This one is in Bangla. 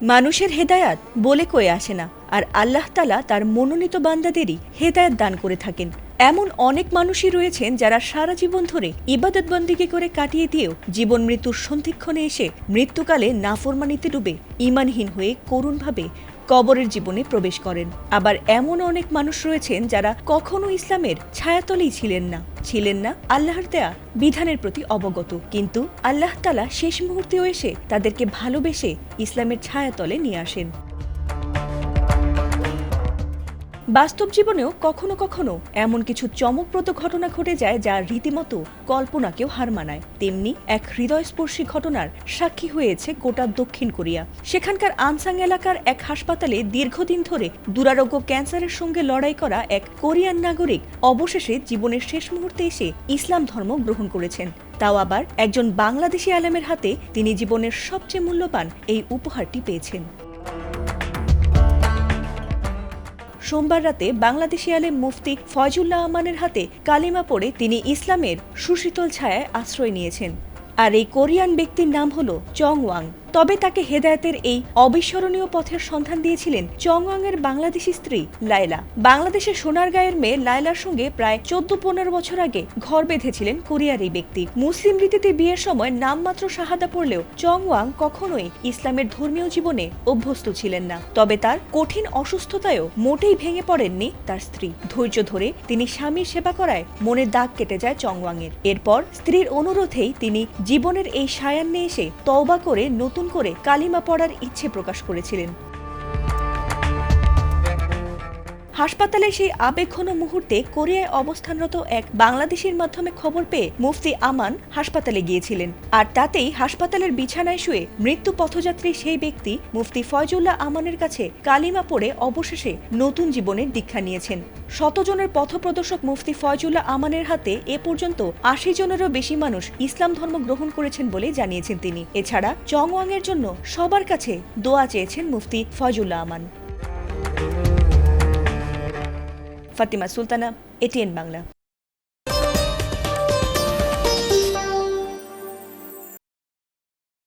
মানুষের হেদায়াত বলে কয়ে আসে না, আর আল্লাহ তাআলা তার মনোনীত বান্দাদেরই হেদায়াত দান করে থাকেন। এমন অনেক মানুষই রয়েছেন যারা সারা জীবন ধরে ইবাদত বন্দেগী করে কাটিয়ে দিয়েও জীবন মৃত্যুর সন্ধিক্ষণে এসে মৃত্যুকালে নাফরমানিতে ডুবে ঈমানহীন হয়ে করুণভাবে কবরের জীবনে প্রবেশ করেন। আবার এমন অনেক মানুষ রয়েছেন যারা কখনো ইসলামের ছায়াতলেই ছিলেন না আল্লাহর দেয়া বিধানের প্রতি অবগত, কিন্তু আল্লাহ তাআলা শেষ মুহূর্তেও এসে তাদেরকে ভালোবেসে ইসলামের ছায়াতলে নিয়ে আসেন। বাস্তব জীবনেও কখনো কখনো এমন কিছু চমকপ্রদ ঘটনা ঘটে যায় যা রীতিমতো কল্পনাকেও হার মানায়। তেমনি এক হৃদয়স্পর্শী ঘটনার সাক্ষী হয়েছে গোটা দক্ষিণ কোরিয়া। সেখানকার আনসাং এলাকার এক হাসপাতালে দীর্ঘদিন ধরে দুরারোগ্য ক্যান্সারের সঙ্গে লড়াই করা এক কোরিয়ান নাগরিক অবশেষে জীবনের শেষ মুহূর্তে এসে ইসলাম ধর্ম গ্রহণ করেছেন। তাও আবার একজন বাংলাদেশি আলেমের হাতে তিনি জীবনের সবচেয়ে মূল্যবান এই উপহারটি পেয়েছেন। সোমবার রাতে বাংলাদেশি আলেম মুফতি ফয়জুল্লাহ আমানের হাতে কালিমা পড়ে তিনি ইসলামের সুশীতল ছায়ায় আশ্রয় নিয়েছেন। আর এই কোরিয়ান ব্যক্তির নাম হলো চং ওয়াং। তবে তাকে হেদায়েতের এই অবিস্মরণীয় পথের সন্ধান দিয়েছিলেন চং ওয়াং এর বাংলাদেশি স্ত্রী লায়লা। বাংলাদেশের সোনারগাঁয়ের মেয়ে লায়লার সঙ্গে প্রায় 14-15 বছর আগে ঘর বেঁধেছিলেন কোরিয়ার এই ব্যক্তি। মুসলিম রীতিতে বিয়ের সময় নামমাত্র শাহাদা পড়লেও চং ওয়াং কখনোই ইসলামের ধর্মীয় জীবনে অভ্যস্ত ছিলেন না। তবে তার কঠিন অসুস্থতায়ও মোটেই ভেঙে পড়েননি তার স্ত্রী। ধৈর্য ধরে তিনি স্বামীর সেবা করায় মনের দাগ কেটে যায় চং ওয়াং এর। এরপর স্ত্রীর অনুরোধেই তিনি জীবনের এই সায়ান্নে এসে তওবা করে নতুন করে কালিমা পড়ার ইচ্ছে প্রকাশ করেছিলেন। হাসপাতালে সেই আবেগঘন মুহূর্তে কোরিয়ায় অবস্থানরত এক বাংলাদেশির মাধ্যমে খবর পেয়ে মুফতি আমান হাসপাতালে গিয়েছিলেন। আর তাতেই হাসপাতালের বিছানায় শুয়ে মৃত্যু পথযাত্রী সেই ব্যক্তি মুফতি ফয়জুল্লাহ আমানের কাছে কালিমা পড়ে অবশেষে নতুন জীবনের দীক্ষা নিয়েছেন। 100 জনের পথপ্রদর্শক মুফতি ফয়জুল্লাহ আমানের হাতে এ পর্যন্ত 80 জনেরও বেশি মানুষ ইসলাম ধর্ম গ্রহণ করেছেন বলে জানিয়েছেন তিনি। এছাড়া চং ওয়াং এর জন্য সবার কাছে দোয়া চেয়েছেন মুফতি ফয়জুল্লাহ আমান। ফাতিমা সুলতানা, এটিএন বাংলা।